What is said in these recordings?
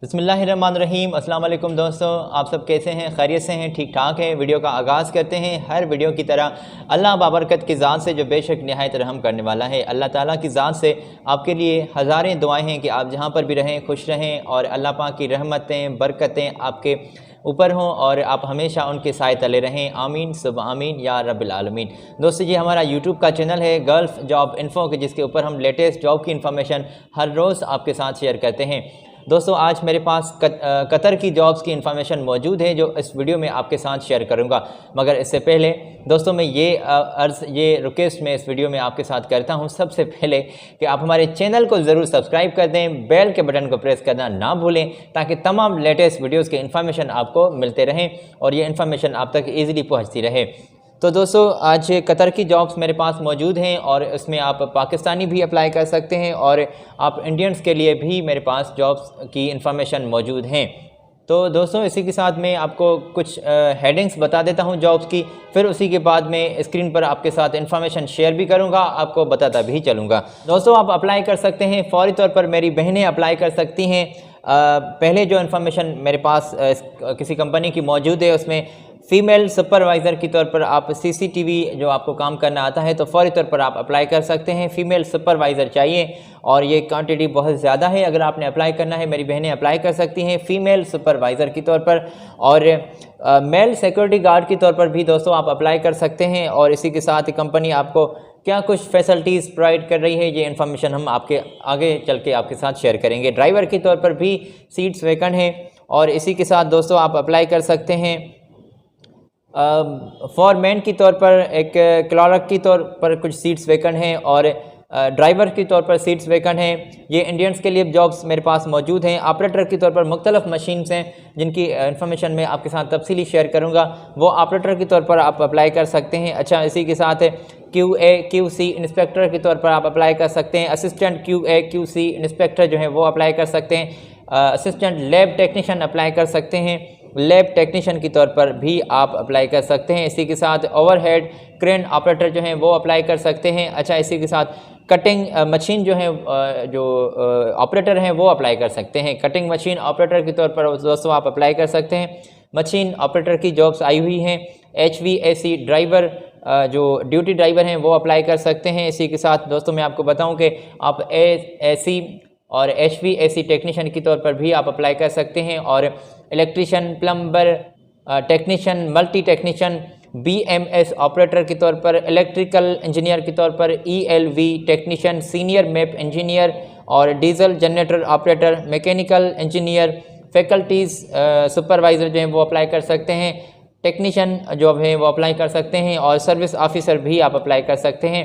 बिस्मिल्लाहिर्रहमानिर्रहीम। अस्सलाम वालेकुम दोस्तों, आप सब कैसे हैं? खैरियत से हैं? ठीक ठाक हैं? वीडियो का आगाज़ करते हैं। हर वीडियो की तरह अल्लाह बाबरकत की ज़ात से जो बेशक निहायत रहम करने वाला है, अल्लाह ताला की ज़ात से आपके लिए हज़ारें दुआएं हैं कि आप जहाँ पर भी रहें खुश रहें और अल्लाह पाक की रहमतें बरकतें आपके ऊपर हों और आप हमेशा उनके साए तले रहें। आमीन सुब आमीन या रब्बिल आलमीन। दोस्तों जी, हमारा यूट्यूब का चैनल है गल्फ़ जॉब इन्फो के, जिसके ऊपर हम लेटेस्ट जॉब की इन्फॉर्मेशन हर रोज़ आपके साथ शेयर करते हैं। दोस्तों, आज मेरे पास कतर की जॉब्स की इन्फॉर्मेशन मौजूद है जो इस वीडियो में आपके साथ शेयर करूंगा। मगर इससे पहले दोस्तों मैं ये रिक्वेस्ट मैं इस वीडियो में आपके साथ करता हूं, सबसे पहले कि आप हमारे चैनल को ज़रूर सब्सक्राइब कर दें, बेल के बटन को प्रेस करना ना भूलें, ताकि तमाम लेटेस्ट वीडियोज़ के इन्फॉर्मेशन आपको मिलते रहें और ये इन्फॉर्मेशन आप तक ईज़िली पहुँचती रहे। तो दोस्तों, आज कतर की जॉब्स मेरे पास मौजूद हैं और इसमें आप पाकिस्तानी भी अप्लाई कर सकते हैं और आप इंडियंस के लिए भी मेरे पास जॉब्स की इन्फॉर्मेशन मौजूद हैं। तो दोस्तों, इसी के साथ मैं आपको कुछ हेडिंग्स बता देता हूं जॉब्स की, फिर उसी के बाद मैं स्क्रीन पर आपके साथ इन्फॉर्मेशन शेयर भी करूंगा, आपको बताता भी चलूँगा। दोस्तों, आप अप्लाई कर सकते हैं फ़ौरी तौर पर, मेरी बहनें अप्लाई कर सकती हैं। पहले जो इन्फॉर्मेशन मेरे पास किसी कंपनी की मौजूद है, उसमें फ़ीमेल सुपरवाइज़र के तौर पर आप सीसीटीवी जो आपको काम करना आता है तो फ़ौरी तौर पर आप अप्लाई कर सकते हैं। फ़ीमेल सुपरवाइज़र चाहिए और ये क्वांटिटी बहुत ज़्यादा है। अगर आपने अप्लाई करना है, मेरी बहनें अप्लाई कर सकती हैं फ़ीमेल सुपरवाइज़र के तौर पर। और मेल सिक्योरिटी गार्ड के तौर पर भी दोस्तों आप अप्लाई कर सकते हैं। और इसी के साथ कंपनी आपको क्या कुछ फैसिलिटीज़ प्रोवाइड कर रही है, ये इन्फॉर्मेशन हम आपके आगे चल के आपके साथ शेयर करेंगे। ड्राइवर के तौर पर भी सीट्स वैकेंट हैं। और इसी के साथ दोस्तों आप अप्लाई कर सकते हैं फॉरमैन की तौर पर, एक क्लर्क की तौर पर कुछ सीट्स वैकेंट हैं और ड्राइवर की तौर पर सीट्स वैकेंट हैं। ये इंडियंस के लिए जॉब्स मेरे पास मौजूद हैं। ऑपरेटर की तौर पर मुख्तलिफ मशीन्स हैं जिनकी इन्फॉर्मेशन मैं आपके साथ तफसीली शेयर करूंगा, वो ऑपरेटर के तौर पर आप अप्लाई कर सकते हैं। अच्छा, इसी के साथ QA QC इंस्पेक्टर के तौर पर आप अप्लाई कर सकते हैं। असिस्टेंट QA QC इंस्पेक्टर जो है वो अप्लाई कर सकते हैं। असिस्टेंट लैब टेक्नीशियन अप्लाई कर सकते हैं। लैब टेक्नीशियन की तौर पर भी आप अप्लाई कर सकते हैं। इसी के साथ ओवरहेड क्रेन ऑपरेटर जो हैं वो अप्लाई कर सकते हैं। अच्छा, इसी के साथ कटिंग मशीन जो है जो ऑपरेटर हैं वो अप्लाई कर सकते हैं। कटिंग मशीन ऑपरेटर के तौर पर दोस्तों आप अप्लाई कर सकते हैं। मशीन ऑपरेटर की जॉब्स आई हुई हैं। HVAC ड्राइवर जो ड्यूटी ड्राइवर हैं वो अप्लाई कर सकते हैं। इसी के साथ दोस्तों मैं आपको बताऊं कि आप AC और HVAC टेक्नीशियन की तौर पर भी आप अप्लाई कर सकते हैं। और electrician, plumber, technician, multi technician, BMS operator के तौर पर, इलेक्ट्रिकल इंजीनियर के तौर पर ELV technician, senior map engineer और diesel generator operator, mechanical engineer, faculties supervisor जो हैं वो अप्लाई कर सकते हैं। टेक्नीशियन जॉब है वो अप्लाई कर सकते हैं और सर्विस ऑफिसर भी आप अप्लाई कर सकते हैं।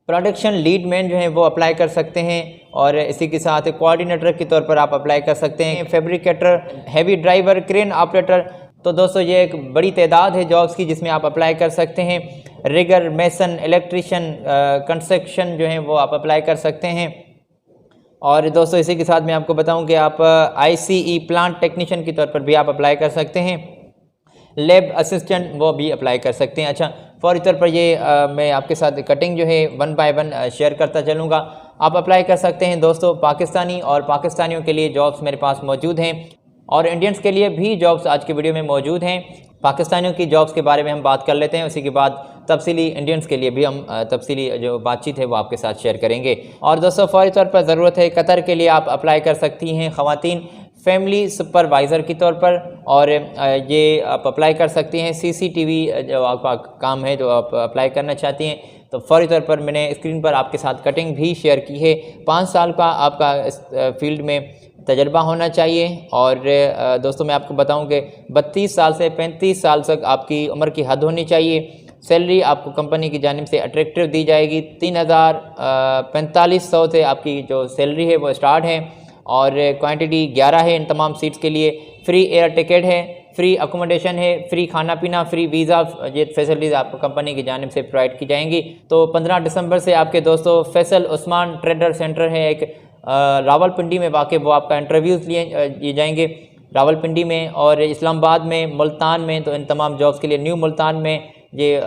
प्रोडक्शन लीड मैन जो है वो अप्लाई कर सकते हैं। और इसी के साथ कोऑर्डिनेटर के तौर पर आप अप्लाई कर सकते हैं। Fabricator, heavy driver, crane operator. तो दोस्तों ये एक बड़ी तादाद है जॉब्स की जिसमें आप अप्लाई कर सकते हैं। रिगर, मेसन, इलेक्ट्रीशियन, कंस्ट्रक्शन जो है वो आप अप्लाई कर सकते हैं। और दोस्तों इसी के साथ मैं आपको बताऊं कि आप ICE प्लांट टेक्नीशियन के तौर पर भी आप अप्लाई कर सकते हैं। लैब असिस्टेंट वो भी अप्लाई कर सकते हैं। अच्छा, फौरी तौर पर ये मैं आपके साथ कटिंग जो है 1 बाय 1 शेयर करता चलूँगा। आप अप्लाई कर सकते हैं दोस्तों। पाकिस्तानी और पाकिस्तानियों के लिए जॉब्स मेरे पास मौजूद हैं और इंडियंस के लिए भी जॉब्स आज की वीडियो में मौजूद हैं। पाकिस्तानियों की जॉब्स के बारे में हम बात कर लेते हैं, उसी के बाद तफसीली इंडियंस के लिए भी हम तफसीली जो बातचीत है वो आपके साथ शेयर करेंगे। और दोस्तों फौरी तौर पर ज़रूरत है कतर के लिए आप अप्लाई कर सकती हैं ख़वातीन फैमिली सुपरवाइज़र की तौर पर। और ये आप अप्लाई कर सकती हैं CCTV जो आपका काम है जो आप अप्लाई करना चाहती हैं तो फ़ौरी तौर पर मैंने स्क्रीन पर आपके साथ कटिंग भी शेयर की है। 5 साल का आपका इस फील्ड में तजर्बा होना चाहिए। और दोस्तों मैं आपको बताऊं कि 32 साल से 35 साल तक आपकी उम्र की हद होनी चाहिए। सैलरी आपको कंपनी की जानिब से अट्रैक्टिव दी जाएगी। 3,4500 से आपकी जो सैलरी है वो स्टार्ट है और क्वांटिटी 11 है इन तमाम सीट्स के लिए। फ्री एयर टिकट है, फ्री अकोमोडेशन है, फ्री खाना पीना, फ्री वीज़ा, ये फैसिलिटीज़ आपको कंपनी की जानिब से प्रोवाइड की जाएंगी। तो 15 दिसंबर से आपके दोस्तों फैसल उस्मान ट्रेडर सेंटर है एक रावलपिंडी में वाक़, वो आपका इंटरव्यूज़ लिए जाएंगे रावलपिंडी में और इस्लामाबाद में, मुल्तान में। तो इन तमाम जॉब्स के लिए न्यू मुल्तान में ये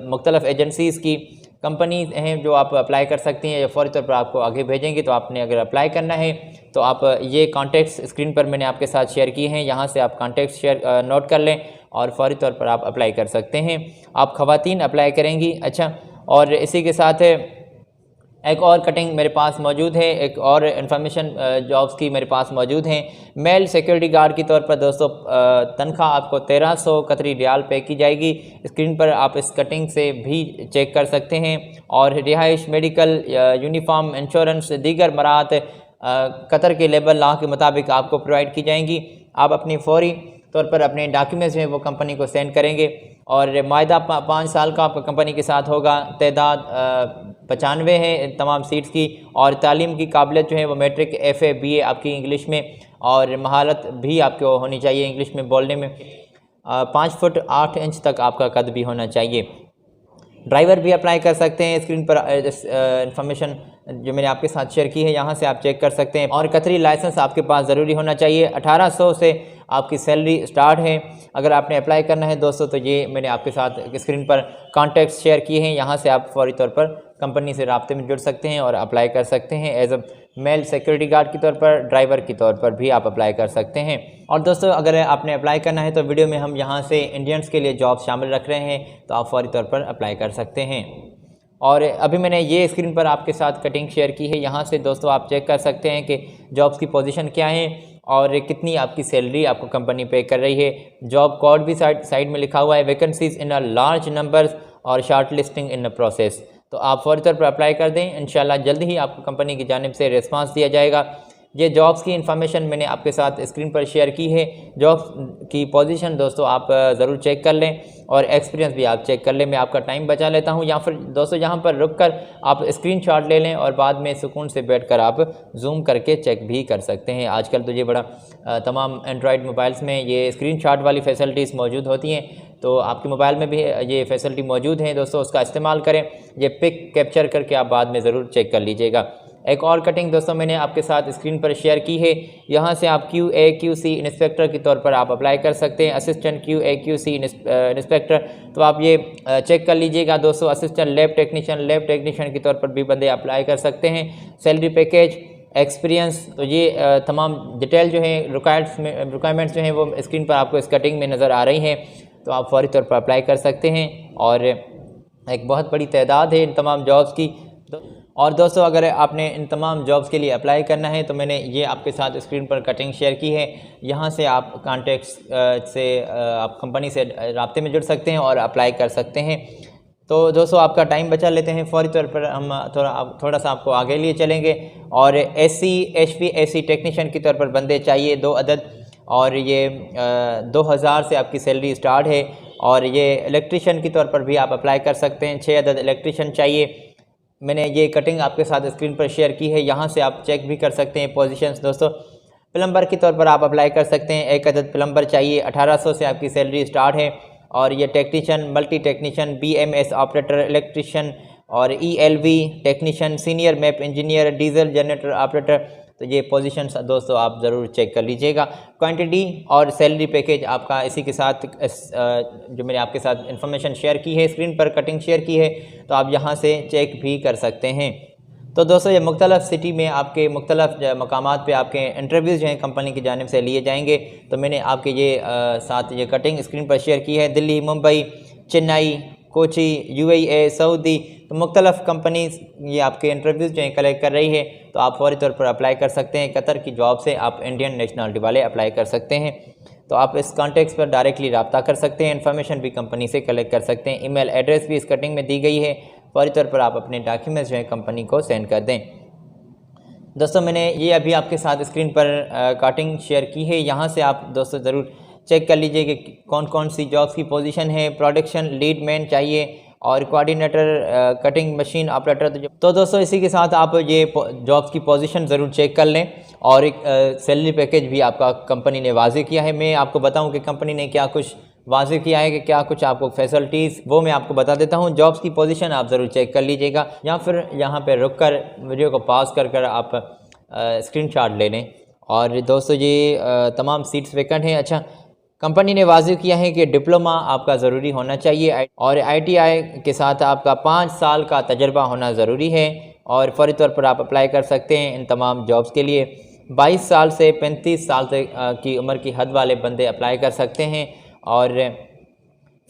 मुख्तलिफ़ एजेंसीज़ की कंपनी हैं जो आप अप्लाई कर सकती हैं, या फौरी तौर पर आपको आगे भेजेंगे। तो आपने अगर अप्लाई करना है तो आप ये कॉन्टैक्ट्स स्क्रीन पर मैंने आपके साथ शेयर किए हैं, यहाँ से आप कॉन्टैक्ट्स शेयर नोट कर लें और फौरी तौर पर आप अप्लाई कर सकते हैं। आप ख़वातीन अप्लाई करेंगी। अच्छा, और इसी के साथ एक और कटिंग मेरे पास मौजूद है, एक और इन्फॉर्मेशन जॉब्स की मेरे पास मौजूद हैं। मेल सिक्योरिटी गार्ड के तौर पर दोस्तों तनख्वाह आपको 1300 कतरी रियाल पे की जाएगी। स्क्रीन पर आप इस कटिंग से भी चेक कर सकते हैं। और रिहाइश, मेडिकल, यूनिफॉर्म, इंश्योरेंस, दीगर मराहत कतर के लेबर लॉ के मुताबिक आपको प्रोवाइड की जाएंगी। आप अपनी फौरी तौर पर अपने डॉक्यूमेंट्स जो हैं वो कंपनी को सेंड करेंगे। और मायदा 5 साल का आपका कंपनी के साथ होगा। तादाद 95 है तमाम सीट्स की। और तालीम की काबिलियत जो है वो मैट्रिक, FA, BA आपकी इंग्लिश में, और महारत भी आपको होनी चाहिए इंग्लिश में बोलने में। 5 फुट 8 इंच तक आपका कद भी होना चाहिए। ड्राइवर भी अप्लाई कर सकते हैं। स्क्रीन पर इंफॉर्मेशन जो मैंने आपके साथ शेयर की है यहाँ से आप चेक कर सकते हैं। और कतरी लाइसेंस आपके पास ज़रूरी होना चाहिए। 1800 से आपकी सैलरी स्टार्ट है। अगर आपने अप्लाई करना है दोस्तों तो ये मैंने आपके साथ स्क्रीन पर कॉन्टैक्ट्स शेयर किए हैं, यहाँ से आप फौरी तौर पर कंपनी से राब्ते में जुड़ सकते हैं और अप्लाई कर सकते हैं। As a male security guard के तौर पर, ड्राइवर के तौर पर भी आप अप्लाई कर सकते हैं। और दोस्तों अगर आपने अप्लाई करना है तो वीडियो में हम यहाँ से इंडियंस के लिए जॉब शामिल रख रहे हैं, तो आप फौरी तौर पर अप्लाई कर सकते हैं। और अभी मैंने ये स्क्रीन पर आपके साथ कटिंग शेयर की है, यहाँ से दोस्तों आप चेक कर सकते हैं कि जॉब्स की पोजीशन क्या है और कितनी आपकी सैलरी आपको कंपनी पे कर रही है। जॉब कोड भी साइड में लिखा हुआ है, vacancies in a large numbers और shortlisting in a process. तो आप फौरी तौर पर अप्लाई कर दें, इंशाल्लाह जल्द ही आपको कंपनी की जानिब से रिस्पांस दिया जाएगा। ये जॉब्स की इन्फॉर्मेशन मैंने आपके साथ स्क्रीन पर शेयर की है। जॉब्स की पोजीशन दोस्तों आप ज़रूर चेक कर लें और एक्सपीरियंस भी आप चेक कर लें। मैं आपका टाइम बचा लेता हूँ, या फिर दोस्तों यहाँ पर रुककर आप स्क्रीनशॉट ले लें और बाद में सुकून से बैठकर आप जूम करके चेक भी कर सकते हैं। आजकल तो ये बड़ा तमाम एंड्रॉयड मोबाइल्स में ये स्क्रीनशॉट वाली फैसिलिटीज़ मौजूद होती हैं, तो आपके मोबाइल में भी ये फैसिलिटी मौजूद है दोस्तों, उसका इस्तेमाल करें। ये पिक कैप्चर करके आप बाद में ज़रूर चेक कर लीजिएगा। एक और कटिंग दोस्तों मैंने आपके साथ स्क्रीन पर शेयर की है, यहाँ से आप QA/QC इंस्पेक्टर के तौर पर आप अप्लाई कर सकते हैं। असिस्टेंट QA/QC इंस्पेक्टर, तो आप ये चेक कर लीजिएगा दोस्तों। असिस्टेंट लैब टेक्नीशियन के तौर पर भी बंदे अप्लाई कर सकते हैं। सैलरी पैकेज, एक्सपीरियंस, तो ये तमाम डिटेल जो है रिक्वायरमेंट्स जो हैं वो स्क्रीन पर आपको इस कटिंग में नज़र आ रही हैं, तो आप फौरी तौर पर अप्लाई कर सकते हैं। और एक बहुत बड़ी तादाद है इन तमाम जॉब्स की। और दोस्तों अगर आपने इन तमाम जॉब्स के लिए अप्लाई करना है तो मैंने ये आपके साथ स्क्रीन पर कटिंग शेयर की है, यहाँ से आप कॉन्टैक्ट्स से आप कंपनी से राब्ते में जुड़ सकते हैं और अप्लाई कर सकते हैं। तो दोस्तों आपका टाइम बचा लेते हैं, फौरी तौर पर हम थोड़ा सा आपको आगे लिए चलेंगे। और SC, HVAC टेक्नीशियन के तौर पर बंदे चाहिए 2 अदद, और ये 2000 से आपकी सैलरी स्टार्ट है। और ये इलेक्ट्रीशियन के तौर पर भी आप अप्लाई कर सकते हैं, 6 अदद इलेक्ट्रीशियन चाहिए। मैंने ये कटिंग आपके साथ स्क्रीन पर शेयर की है, यहाँ से आप चेक भी कर सकते हैं पोजीशंस दोस्तों। प्लम्बर के तौर पर आप अप्लाई कर सकते हैं, 1 अदद प्लम्बर चाहिए, 1800 से आपकी सैलरी स्टार्ट है। और ये technician, multi technician, BMS operator, electrician और ELV technician, senior map engineer, diesel generator operator, तो ये पोजीशंस दोस्तों आप ज़रूर चेक कर लीजिएगा। क्वांटिटी और सैलरी पैकेज आपका इसी के साथ जो मैंने आपके साथ इन्फॉर्मेशन शेयर की है, स्क्रीन पर कटिंग शेयर की है, तो आप यहाँ से चेक भी कर सकते हैं। तो दोस्तों ये मुख्तलिफ़ सिटी में आपके मुख्तलिफ़ मकामात पे आपके इंटरव्यूज़ जो हैं कंपनी की जानिब से लिए जाएंगे। तो मैंने आपके ये साथ ये कटिंग स्क्रीन पर शेयर की है। दिल्ली, मुंबई, चेन्नई, कोची, UAE, सऊदी, तो मुख्तलिफ़ कंपनीज़ ये आपके इंटरव्यूज़ जो हैं कलेक्ट कर रही है, तो आप फौरी तौर पर अप्लाई कर सकते हैं। कतर की जॉब से आप इंडियन नेशनलिटी वाले अप्लाई कर सकते हैं। तो आप इस कॉन्टैक्ट्स पर डायरेक्टली रब्ता कर सकते हैं, इन्फॉर्मेशन भी कंपनी से कलेक्ट कर सकते हैं। ईमेल एड्रेस भी इस कटिंग में दी गई है, फौरी तौर पर आप अपने डॉक्यूमेंट्स जो हैं कंपनी को सेंड कर दें। दोस्तों मैंने ये अभी आपके साथ स्क्रीन पर कटिंग शेयर की है, यहाँ से आप दोस्तों ज़रूर चेक कर लीजिए कि कौन कौन सी जॉब्स की पोजीशन है। प्रोडक्शन लीड मैन चाहिए और कोऑर्डिनेटर, कटिंग मशीन ऑपरेटर। तो दोस्तों इसी के साथ आप ये जॉब्स की पोजीशन ज़रूर चेक कर लें। और एक सैलरी पैकेज भी आपका कंपनी ने वाज़े किया है। मैं आपको बताऊं कि कंपनी ने क्या कुछ वाज़े किया है, कि क्या कुछ आपको फैसिलिटीज़, वो मैं आपको बता देता हूं। जॉब्स की पोजीशन आप ज़रूर चेक कर लीजिएगा, या फिर यहाँ पर रुक कर वीडियो को पॉज कर आप स्क्रीनशॉट ले लें। और दोस्तों ये तमाम सीट्स वैकेंट हैं। अच्छा, कंपनी ने वाज़ेह किया है कि डिप्लोमा आपका ज़रूरी होना चाहिए और ITI के साथ आपका 5 साल का तजर्बा होना ज़रूरी है और फ़ौरी तौर पर आप अप्लाई कर सकते हैं इन तमाम जॉब्स के लिए। 22 साल से 35 साल तक की उम्र की हद वाले बंदे अप्लाई कर सकते हैं और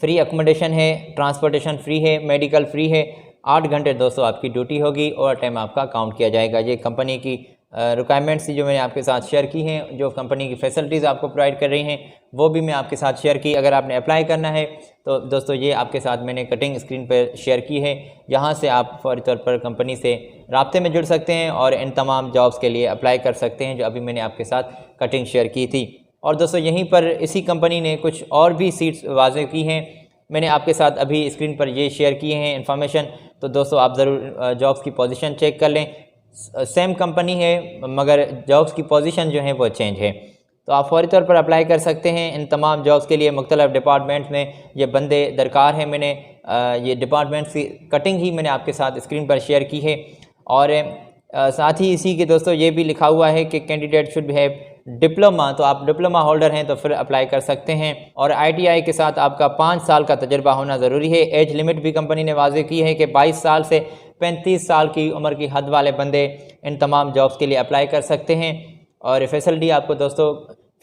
फ्री अकोमोडेशन है, ट्रांसपोर्टेशन फ्री है, मेडिकल फ्री है। 8 घंटे दोस्तों आपकी ड्यूटी होगी, ओवर टाइम आपका काउंट किया जाएगा। ये कंपनी की रिक्वायरमेंट्स जो मैंने आपके साथ शेयर की हैं, जो कंपनी की फैसिलिटीज़ आपको प्रोवाइड कर रही हैं, वो भी मैं आपके साथ शेयर की। अगर आपने अप्लाई करना है तो दोस्तों ये आपके साथ मैंने कटिंग स्क्रीन पर शेयर की है। यहाँ से आप फौरी तौर पर कंपनी से राब्ते में जुड़ सकते हैं और इन तमाम जॉब्स के लिए अप्लाई कर सकते हैं जो अभी मैंने आपके साथ कटिंग शेयर की थी। और दोस्तों यहीं पर इसी कंपनी ने कुछ और भी सीट्स वाज़ेह की हैं, मैंने आपके साथ अभी स्क्रीन पर ये शेयर किए हैं इन्फॉर्मेशन। तो दोस्तों आप ज़रूर जॉब्स की पोजीशन चेक कर लें। सेम कंपनी है मगर जॉब्स की पोजीशन जो है वो चेंज है। तो आप फौरी तौर पर अप्लाई कर सकते हैं इन तमाम जॉब्स के लिए। मुख्तलिफ़ डिपार्टमेंट्स में ये बंदे दरकार हैं। मैंने ये डिपार्टमेंट्स की कटिंग ही मैंने आपके साथ स्क्रीन पर शेयर की है। और साथ ही इसी के दोस्तों ये भी लिखा हुआ है कि कैंडिडेट शुड हैव डिप्लोमा, तो आप डिप्लोमा होल्डर हैं तो फिर अप्लाई कर सकते हैं। और ITI के साथ आपका 5 साल का तजर्बा होना ज़रूरी है। एज लिमिट भी कंपनी ने वाज़ेह की है कि 22 साल से 35 साल की उम्र की हद वाले बंदे इन तमाम जॉब्स के लिए अप्लाई कर सकते हैं। और फैसिलिटी आपको दोस्तों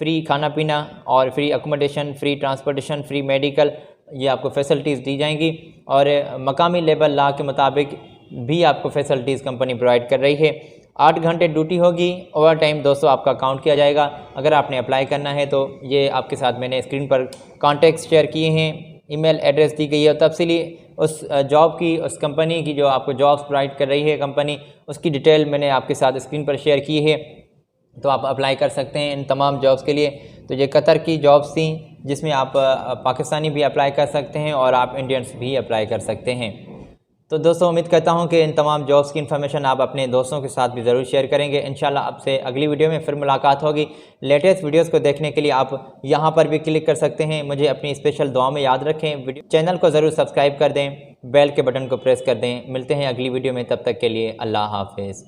फ्री खाना पीना और free accommodation, free transportation, free medical, ये आपको फैसिलिटीज़ दी जाएंगी। और मकामी लेबर लॉ के मुताबिक भी आपको फैसिलिटीज़ कंपनी प्रोवाइड कर रही है। 8 घंटे ड्यूटी होगी, ओवर टाइम दोस्तों आपका काउंट किया जाएगा। अगर आपने अप्लाई करना है तो ये आपके साथ मैंने स्क्रीन पर कॉन्टैक्ट शेयर किए हैं, ईमेल एड्रेस दी गई है और तफसीली उस जॉब की, उस कंपनी की जो आपको जॉब्स प्रोवाइड कर रही है कंपनी, उसकी डिटेल मैंने आपके साथ स्क्रीन पर शेयर की है। तो आप अप्लाई कर सकते हैं इन तमाम जॉब्स के लिए। तो ये कतर की जॉब्स थी जिसमें आप पाकिस्तानी भी अप्लाई कर सकते हैं और आप इंडियंस भी अप्लाई कर सकते हैं। तो दोस्तों उम्मीद करता हूं कि इन तमाम जॉब्स की इन्फॉर्मेशन आप अपने दोस्तों के साथ भी ज़रूर शेयर करेंगे। इंशाल्लाह आपसे अगली वीडियो में फिर मुलाकात होगी। लेटेस्ट वीडियोस को देखने के लिए आप यहां पर भी क्लिक कर सकते हैं। मुझे अपनी स्पेशल दुआ में याद रखें। चैनल को ज़रूर सब्सक्राइब कर दें, बेल के बटन को प्रेस कर दें। मिलते हैं अगली वीडियो में, तब तक के लिए अल्लाह हाफिज़।